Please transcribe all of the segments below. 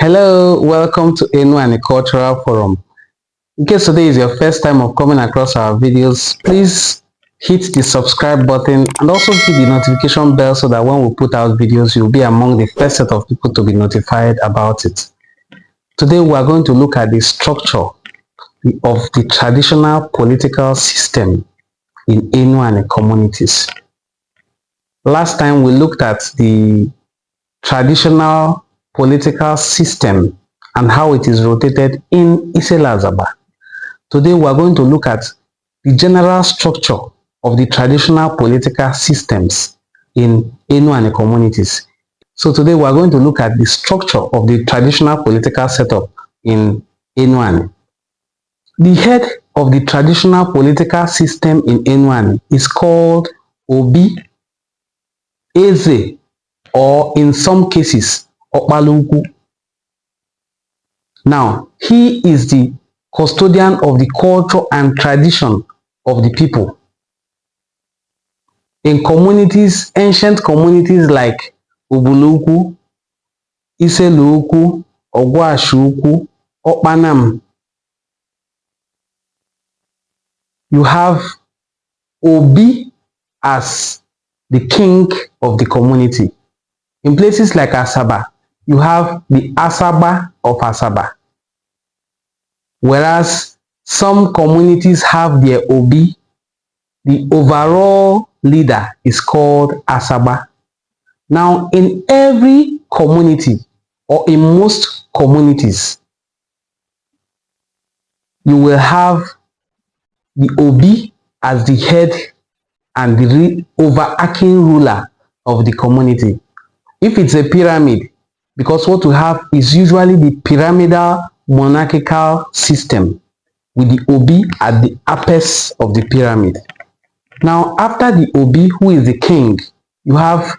Hello, welcome to Enu Cultural Forum. In case today is your first time of coming across our videos, please hit the subscribe button and also hit the notification bell so that when we put out videos, you'll be among the first set of people to be notified about it. Today, we are going to look at the structure of the traditional political system in Enu communities. Last time, we looked at the traditional political system and how it is rotated in Iselazaba. Today we are going to look at the general structure of the traditional political systems in Enu communities. So today we are going to look at the structure of the traditional political setup in Enu. The head of the traditional political system in Enu is called Obi, Eze, or in some cases, Okpaluku. Now, he is the custodian of the culture and tradition of the people. In communities, ancient communities like Ubuluku, Iseluku, Ogwashuku, Okpanam, you have Obi as the king of the community. In places like Asaba, you have the Asaba of Asaba. Whereas some communities have their Obi, the overall leader is called Asaba. Now, in every community or in most communities, you will have the Obi as the head and the overarching ruler of the community. If it's a pyramid, because what we have is usually the pyramidal monarchical system with the Obi at the apex of the pyramid. Now, after the Obi, who is the king, you have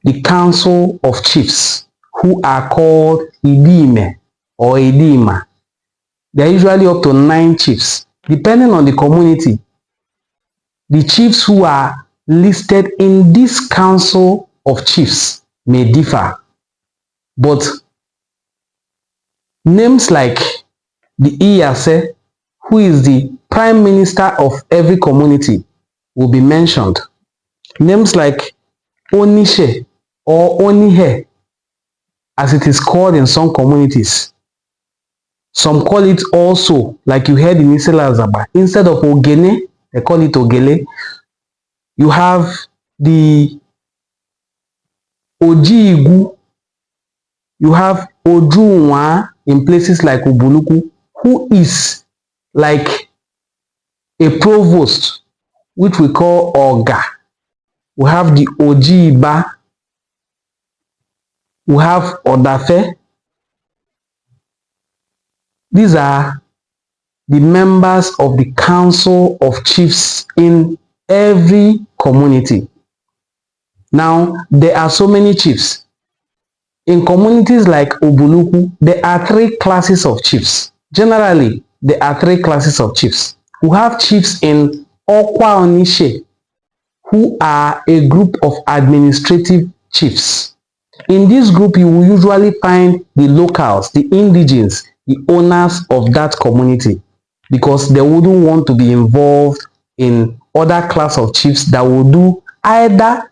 the council of chiefs, who are called Idime or Idima. They are usually up to 9 chiefs. Depending on the community, the chiefs who are listed in this council of chiefs may differ. But names like the Iyase, who is the prime minister of every community, will be mentioned. Names like Onishe or Onihe, as it is called in some communities. Some call it also, like you heard in Iselazaba, instead of Ogene, they call it Ogele. You have the Ojiigu, you have Ojunwa in places like Ubuluku, who is like a provost, which we call Oga. We have the Ojiiba, we have Odafe. These are the members of the council of chiefs in every community. Now, there are so many chiefs. In communities like Ubuluku, there are 3 classes of chiefs. Generally, there are 3 classes of chiefs. We have chiefs in Okwa Onishe, who are a group of administrative chiefs. In this group, you will usually find the locals, the indigenes, the owners of that community, because they wouldn't want to be involved in other class of chiefs that will do either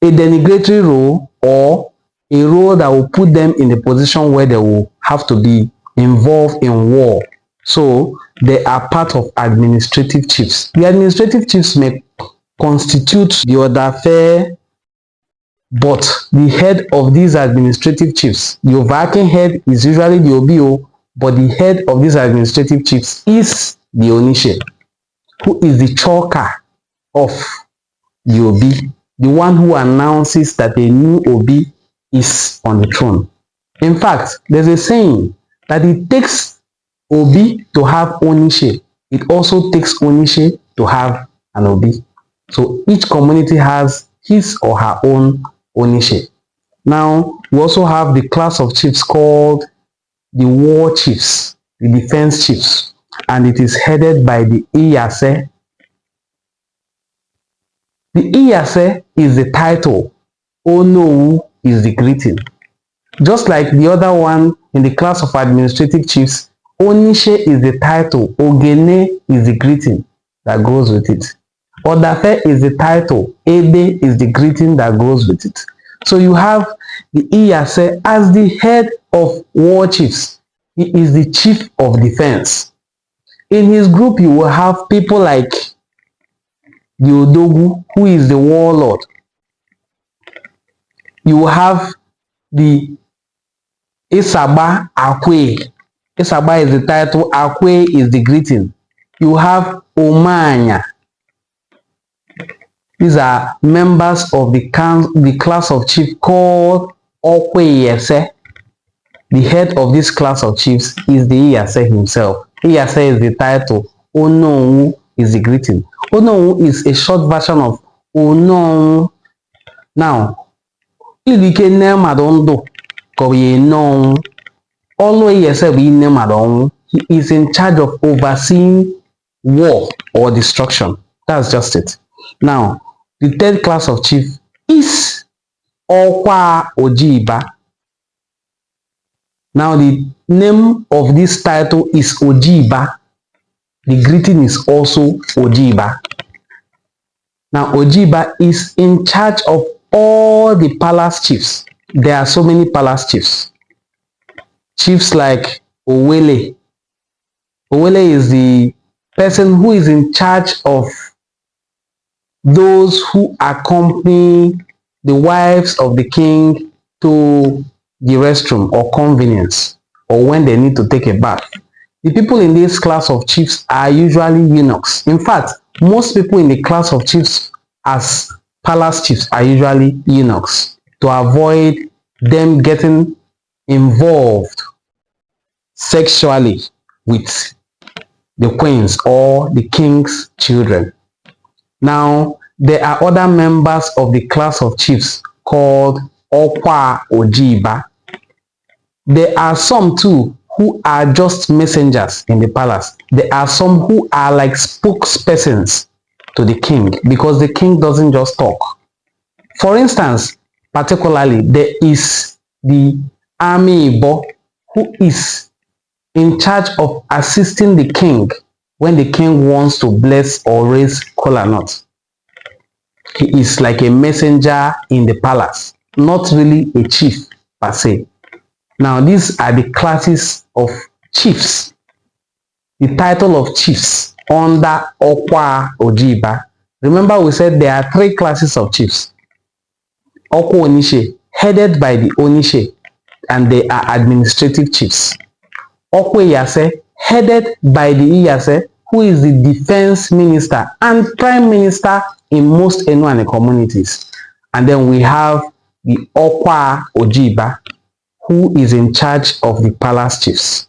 a denigratory role or a role that will put them in a position where they will have to be involved in war. So they are part of administrative chiefs. The administrative chiefs may constitute the Odafe, but the head of these administrative chiefs, the overarching head is usually the Obio, but the head of these administrative chiefs is the Onishe, who is the choker of the Obi, the one who announces that a new Obi is on the throne. In fact, there's a saying that it takes Obi to have Onishe. It also takes Onishe to have an Obi. So each community has his or her own Onishe. Now, we also have the class of chiefs called the war chiefs, the defense chiefs, and it is headed by the Iyase. The Iyase is the title, Onowu is the greeting. Just like the other one in the class of administrative chiefs, Onishe is the title, Ogene is the greeting that goes with it. Odafe is the title, Ede is the greeting that goes with it. So you have the Iyase as the head of war chiefs. He is the chief of defense. In his group, you will have people like the Odogu, who is the warlord. You will have the Isaba Akwe. Isaba is the title, Akwe is the greeting. You have Omanya. These are members of the class of chief called Okweyese. The head of this class of chiefs is the Iyase himself. Iyase is the title, Ononwu is the greeting. Ononwu is a short version of Ononwu. Now, Idike Nemadondo Koye no Always Iyase he is in charge of overseeing war or destruction. That's just it. Now, the third class of chief is Okwa Ojiba. Now, the name of this title is Ojiba. The greeting is also Ojiba. Now, Ojiba is in charge of all the palace chiefs. There are so many palace chiefs. Chiefs like Owele. Owele is the person who is in charge of those who accompany the wives of the king to the restroom or convenience, or when they need to take a bath. The people in this class of chiefs are usually eunuchs. In fact, most people in the class of chiefs as palace chiefs are usually eunuchs to avoid them getting involved sexually with the queens or the king's children. Now, there are other members of the class of chiefs called Okwa Ojiba. There are some too who are just messengers in the palace. There are some who are like spokespersons to the king, because the king doesn't just talk. For instance, particularly, there is the Army Igbo, who is in charge of assisting the king when the king wants to bless or raise kola nuts. He is like a messenger in the palace, not really a chief per se. Now, these are the classes of chiefs. The title of chiefs under Okwa Ojiba. Remember, we said there are three classes of chiefs. Okwa Onishe, headed by the Onishe, and they are administrative chiefs. Okwa Iyase, headed by the Iyase, who is the defense minister and prime minister in most Enuane communities. And then we have the Okwa Ojiba, who is in charge of the palace chiefs.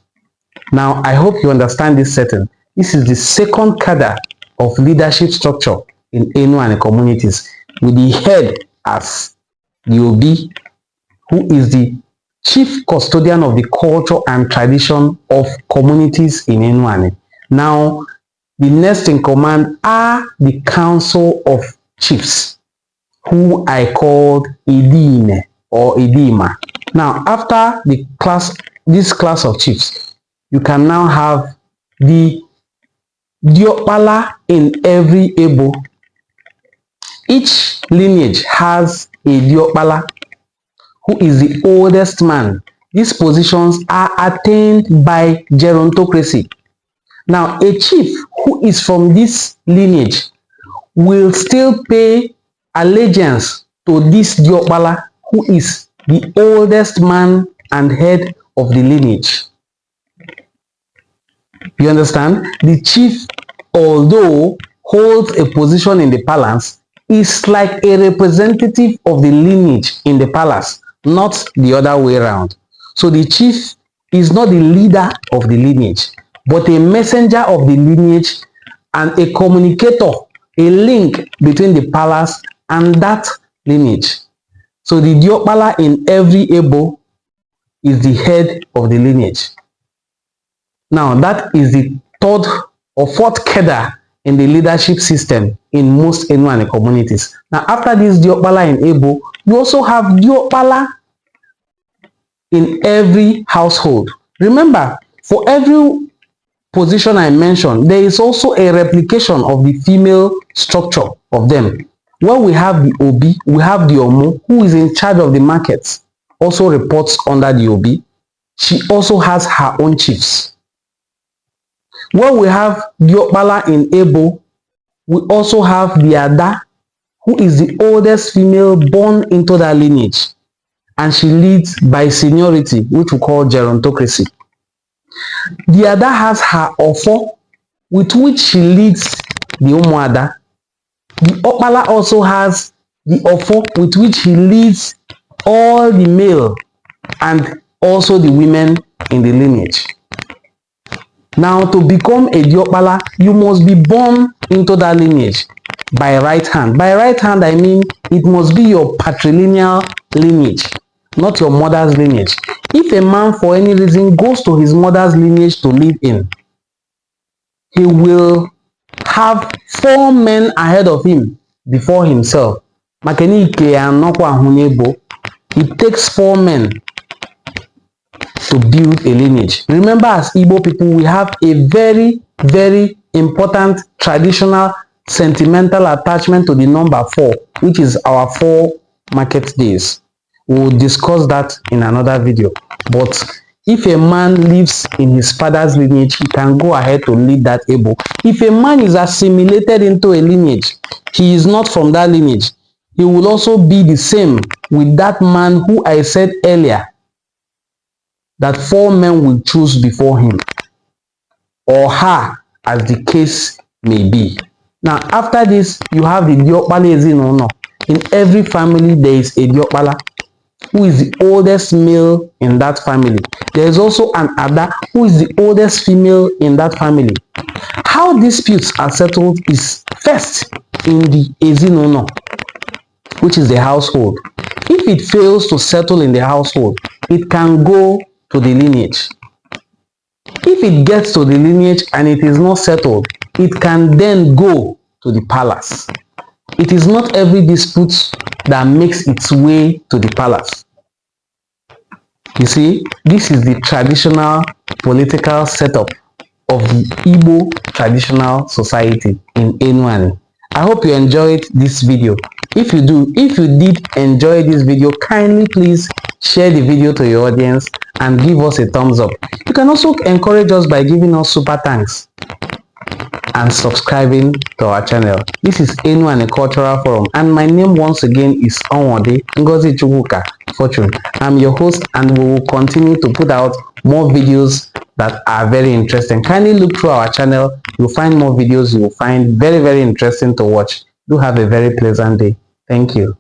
Now, I hope you understand this setting. This is the second cadre of leadership structure in Enuane communities, with the head as the Obi, who is the chief custodian of the culture and tradition of communities in Enuane. Now, the next in command are the council of chiefs, who I called Idime or Idima. Now, after this class of chiefs, you can now have the Diokpala in every Igbo. Each lineage has a Diokpala, who is the oldest man. These positions are attained by gerontocracy. Now, a chief who is from this lineage will still pay allegiance to this Diokpala, who is the oldest man and head of the lineage. You understand? The chief, although holds a position in the palace, is like a representative of the lineage in the palace, not the other way around. So the chief is not the leader of the lineage, but a messenger of the lineage and a communicator, a link between the palace and that lineage. So the Diokpala in every Igbo is the head of the lineage. Now, that is the third or fourth cadre in the leadership system in most Enuane communities. Now, after this Diokpala in Igbo, you also have Diokpala in every household. Remember, for every position I mentioned, there is also a replication of the female structure of them. When we have the Obi, we have the Omo, who is in charge of the markets, also reports under the Obi. She also has her own chiefs. When we have Diokpala in Ebo, we also have the Ada, who is the oldest female born into that lineage, and she leads by seniority, which we call gerontocracy. The Ada has her Ofo, with which she leads the Umuada. The Okpala also has the Ofo, with which he leads all the male and also the women in the lineage. Now, to become a Diokpala, you must be born into that lineage by right hand. By right hand, I mean it must be your patrilineal lineage, not your mother's lineage. If a man for any reason goes to his mother's lineage to live in, he will have 4 men ahead of him before himself. It takes 4 men to build a lineage. Remember, as Igbo people, we have a very, very important traditional sentimental attachment to the number 4, which is our 4 market days. We'll discuss that in another video. But if a man lives in his father's lineage, he can go ahead to lead that Igbo. If a man is assimilated into a lineage, he is not from that lineage. He will also be the same with that man who I said earlier that 4 men will choose before him, or her, as the case may be. Now, after this, you have the Diokpala Ezinono. In every family, there is a Diokpala who is the oldest male in that family. There is also an Ada who is the oldest female in that family. How disputes are settled is first in the Ezinono, which is the household. If it fails to settle in the household, it can go to the lineage. If it gets to the lineage and it is not settled, it can then go to the palace. It is not every dispute that makes its way to the palace. You see, this is the traditional political setup of the Igbo traditional society in Enuani. I hope you enjoyed this video. If you did enjoy this video, kindly please share the video to your audience and give us a thumbs up. You can also encourage us by giving us super thanks and subscribing to our channel. This is Enuani Cultural Forum, and my name once again is Onwode Ngozi Chukwuka Fortune. I'm your host, and we will continue to put out more videos that are very interesting. Kindly look through our channel. You'll find more videos you will find very, very interesting to watch. Do have a very pleasant day. Thank you.